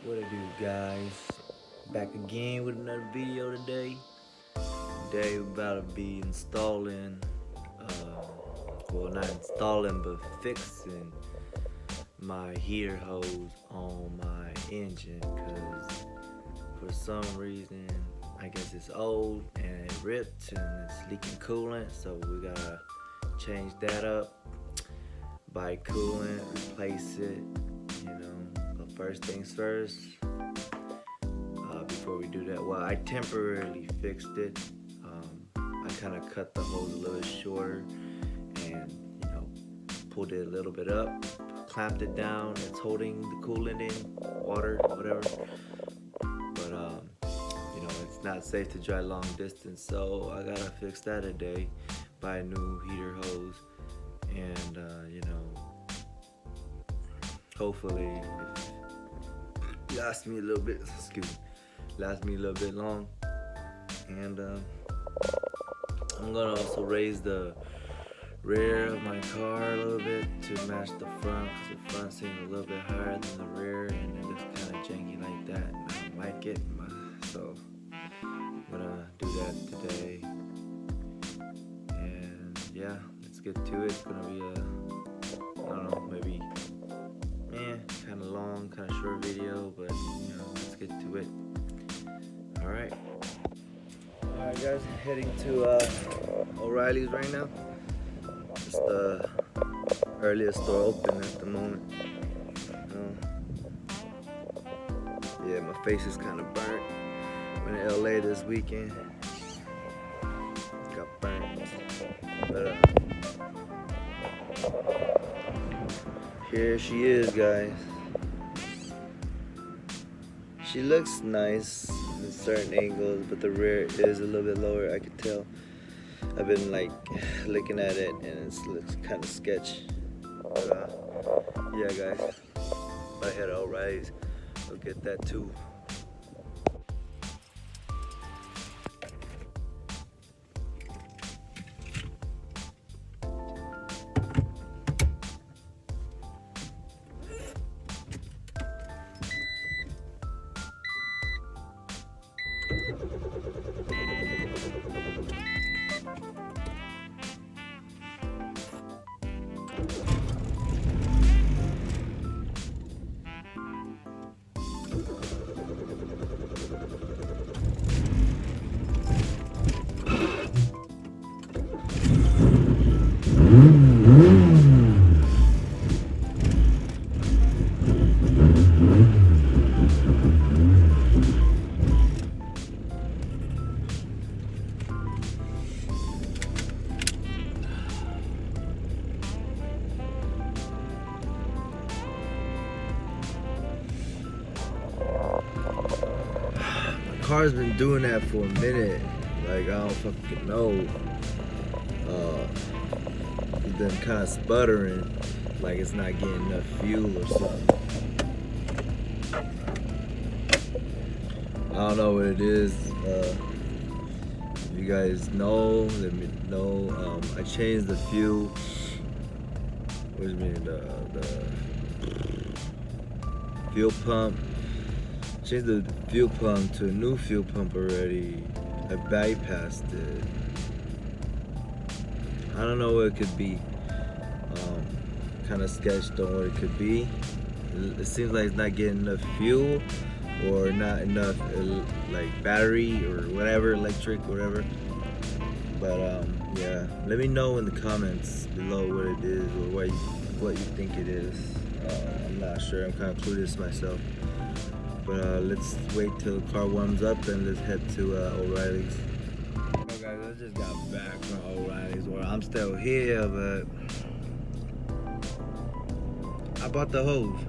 What it do, guys? Back again with another video today. Today we're about to be installing, well, not installing, but fixing my heater hose on my engine. Cause for some reason, I guess it's old and it ripped and it's leaking coolant. So we gotta change that up, buy coolant, replace it. But first things first. Before we do that, well, I temporarily fixed it. I kind of cut the hose a little shorter and pulled it a little bit up, clamped it down. It's holding the coolant in, water, whatever. But it's not safe to drive long distance, so I gotta fix that today. Buy a new heater hose, and hopefully it lasts me a little bit. Last me a little bit long, and I'm gonna also raise the rear of my car a little bit to match the front, because the front seems a little bit higher than the rear and it looks kind of janky like that, and I don't like it. So I'm gonna do that today, and yeah, let's get to it. It's gonna be I don't know, maybe kind of long, kind of short video, but let's get to it. Alright guys, heading to O'Reilly's right now. It's the earliest store open at the moment. Yeah, my face is kind of burnt. Went to LA this weekend. Got burnt. But here she is, guys. She looks nice in certain angles, but the rear is a little bit lower, I could tell. I've been looking at it and it looks kind of sketch. But yeah guys, I had O'Reilly's, I'll get that too. Car's been doing that for a minute. I don't fucking know. It's been kind of sputtering, like it's not getting enough fuel or something. I don't know what it is. If you guys know, let me know. I changed the fuel. What do you mean, the fuel pump? Changed the fuel pump to a new fuel pump already. I bypassed it. I don't know what it could be. Kind of sketched on what it could be. It seems like it's not getting enough fuel, or not enough battery or whatever, electric, whatever. But yeah, let me know in the comments below what it is or what you think it is. I'm not sure. I'm kind of clueless myself. But let's wait till the car warms up and let's head to O'Reilly's. Okay guys, I just got back from O'Reilly's. Well, I'm still here, but I bought the hose.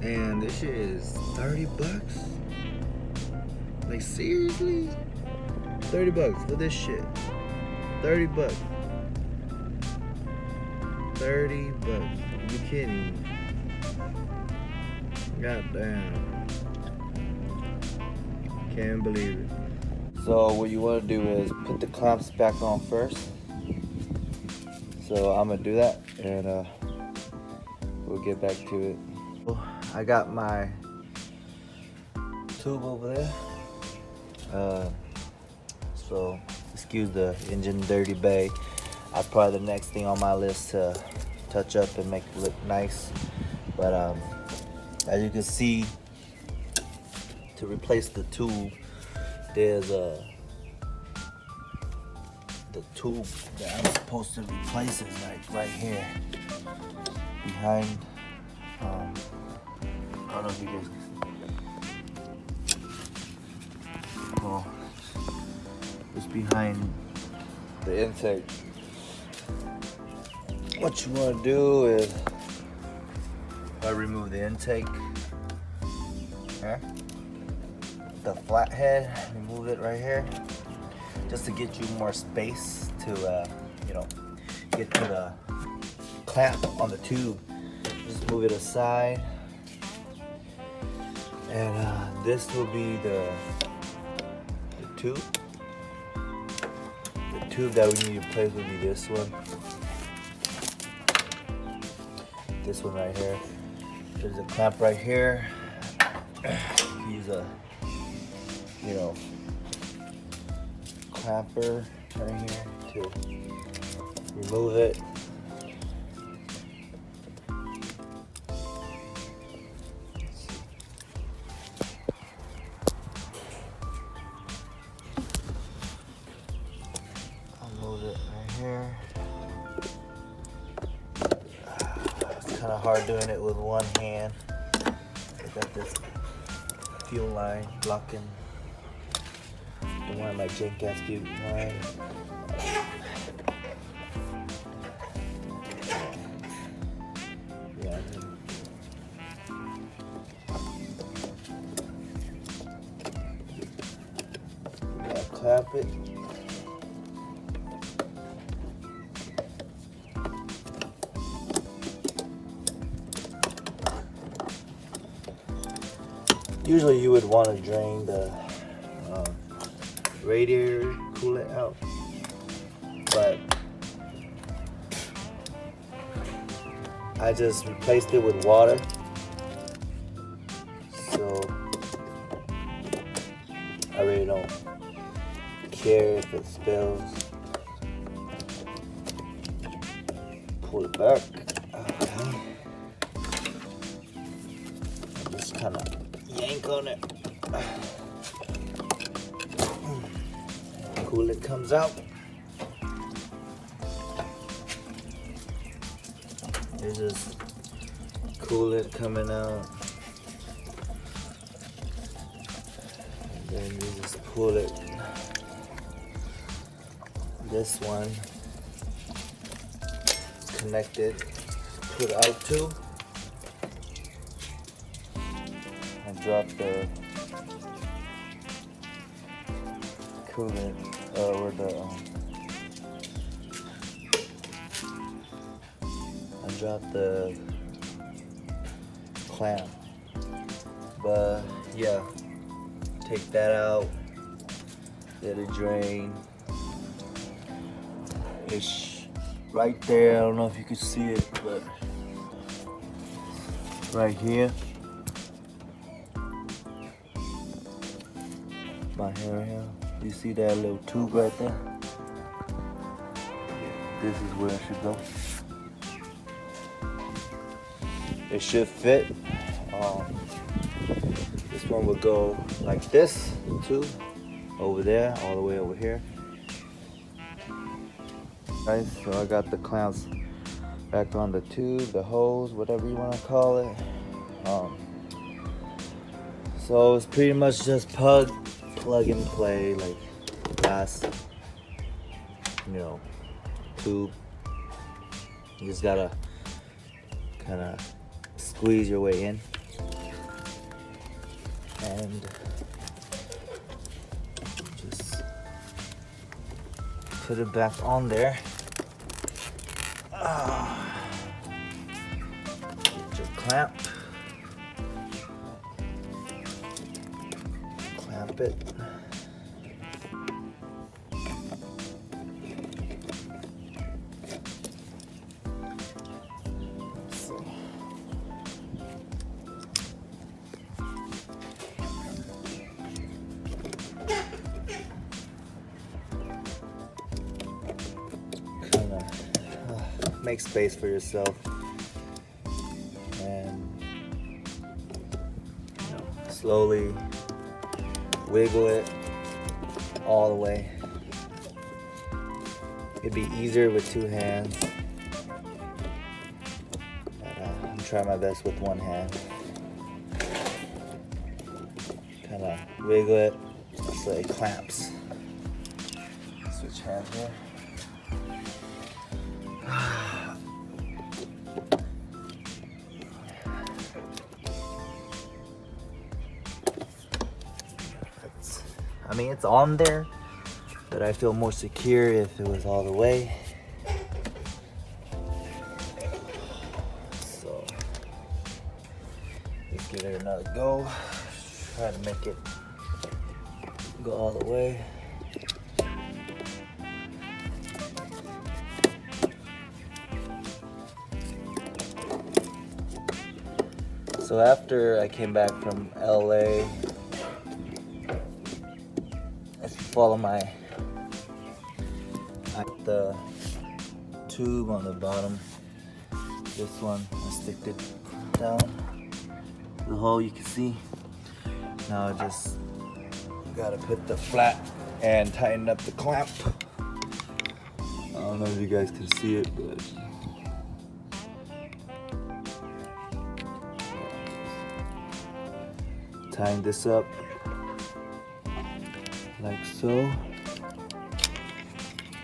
And this shit is 30 bucks? Like seriously? 30 bucks for this shit. 30 bucks. 30 bucks. You kidding me? God damn. Can't believe it. So what you want to do is put the clamps back on first. So I'm gonna do that, and we'll get back to it. I got my tube over there. So excuse the engine dirty bay. That's probably the next thing on my list to touch up and make it look nice. But as you can see, to replace the tube, there's the tube that I'm supposed to replace is like right here behind. I don't know if you guys can see. Oh, it's behind the intake. What you want to do is remove the intake. The flathead, remove it right here, just to get you more space to, get to the clamp on the tube. Just move it aside, and this will be the tube. The tube that we need to replace will be this one. This one right here. There's a clamp right here. Use a clamper right here to remove it. I'll move it right here. It's kind of hard doing it with one hand. I got this fuel line blocking the one like jank ass fuel line. Yeah. Clamp it. Usually you would want to drain the radiator coolant out, but I just replaced it with water, so I really don't care if it spills. Pull it back. Okay. Just kind of yank on it. Coolant comes out. There's this coolant coming out. And then you just pull it. This one is connected. Put out to. And drop the coolant or the and drop the clamp. But yeah, take that out, let it drain. It's right there. I don't know if you can see it, but right here. My hair here. You see that little tube right there? This is where it should go. It should fit. This one will go like this, too. Over there, all the way over here. Right, so I got the clamps back on the tube, the hose, whatever you want to call it. So it's pretty much just plug and play, like last, tube. You just gotta kind of squeeze your way in and just put it back on there. Get your clamp. Clamp it. make space for yourself, and slowly wiggle it all the way. It'd be easier with two hands, but I'm trying my best with one hand. Kind of wiggle it so it clamps. Switch hands here. I mean, it's on there, but I feel more secure if it was all the way. So let's give it another go. Try to make it go all the way. So after I came back from LA, if you follow the tube on the bottom, this one, I stick it down the hole, you can see. Now I just gotta put the flat and tighten up the clamp. I don't know if you guys can see it, but tying this up like so.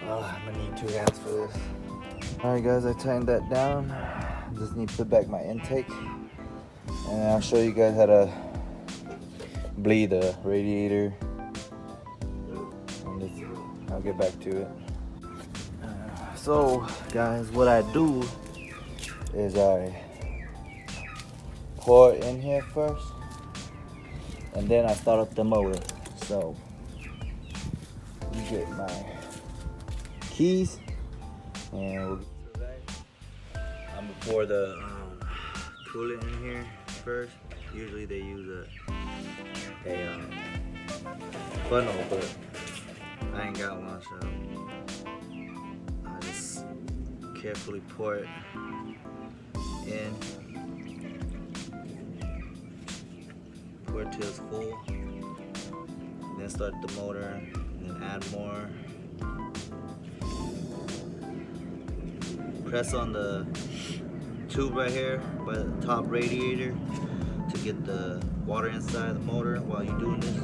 I'm gonna need 2 hands for this. Alright guys, I tightened that down. Just need to put back my intake, and I'll show you guys how to bleed the radiator. And I'll get back to it. So guys, what I do is I pour it in here first, and then I start up the motor. So you get my keys, and I'm gonna pour the coolant in here first. Usually they use a funnel, but I ain't got one, so I just carefully pour it in. Pour it till it's full, then start the motor, and then add more. Press on the tube right here by the top radiator to get the water inside the motor while you're doing this.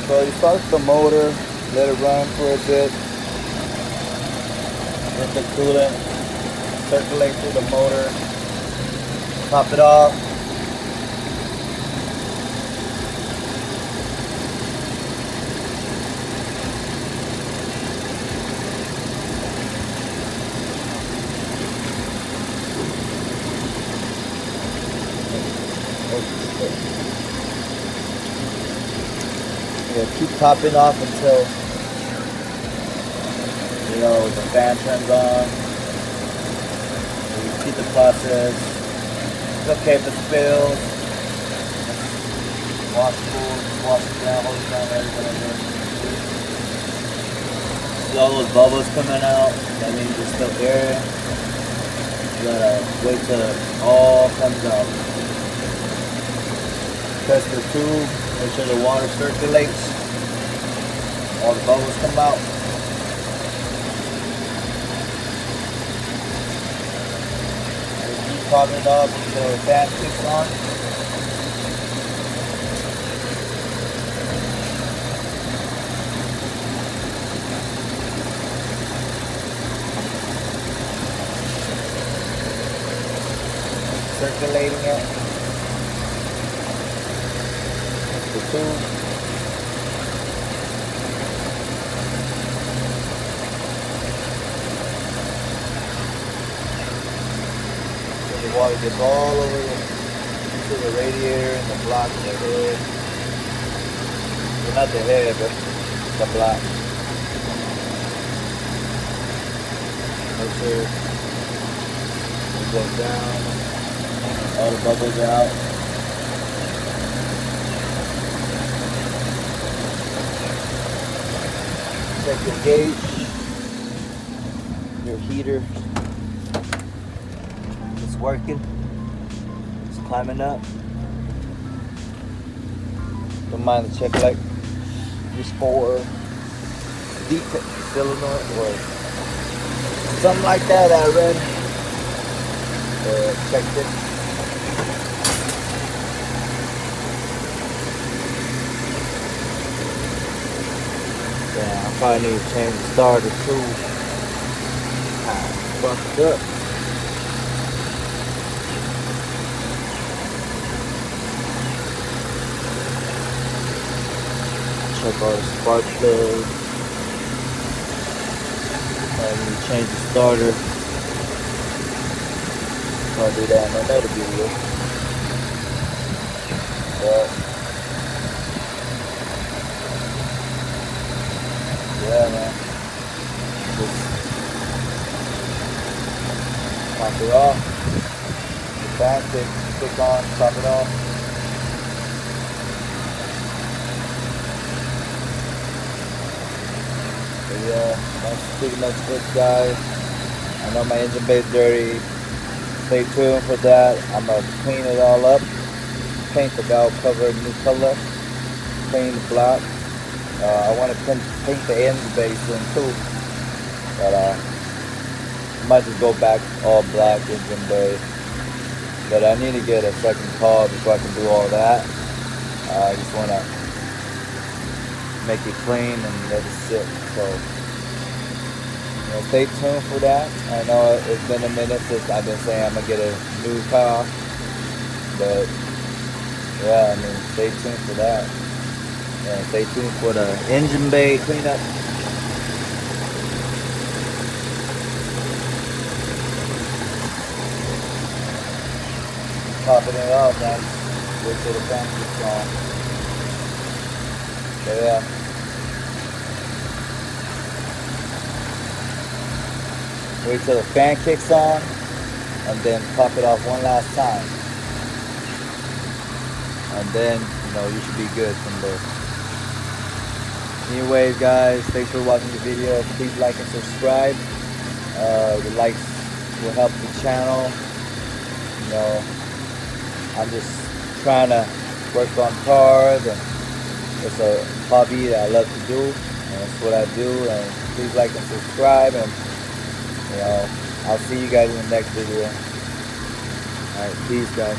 So you start the motor, let it run for a bit, let the coolant circulate through the motor, top it off. Yeah, keep topping off until the fan turns on. You repeat the process. It's okay if it spills. Washable, wash it down, hold it down, whatever. See all those bubbles coming out? That means there's still air. You gotta wait till it all comes out. Press the tube, make sure the water circulates. All the bubbles come out. And keep popping it up until the fan kicks on. Circulating it. The tube. the water gets all over to the radiator and the block and the head. Well, not the head, but the block. Make sure it goes down, all the bubbles out. Check your gauge, your heater. It's working. It's climbing up. Don't mind the check light. Just for deep solenoid or something like that. I read. Checked it. Yeah, I probably need to change the starter too. Fucked up. Check all the spark plugs. I need to change the starter. I'll do that in another video. But yeah, man. Just top it off. The fan click on, top it off. But yeah, that's pretty much it, guys. I know my engine bay is dirty. Stay tuned for that. I'm gonna clean it all up. Paint the valve cover new color. Clean the block. I want to paint the engine bay soon too. But I might just go back all black engine bay. But I need to get a second car before I can do all that. I just want to make it clean and let it sit. So stay tuned for that. I know it's been a minute since I've been saying I'm gonna get a new car, but yeah, I mean, stay tuned for that. Yeah, stay tuned for the engine bay cleanup. Popping it off, man. Wait till the fan kicks on. So yeah. Wait till the fan kicks on and then pop it off one last time. And then, you should be good from there. Anyways, guys, thanks for watching the video. Please like and subscribe. The likes will help the channel. I'm just trying to work on cars, and it's a hobby that I love to do. And that's what I do. And please like and subscribe. And I'll see you guys in the next video. Alright, peace, guys.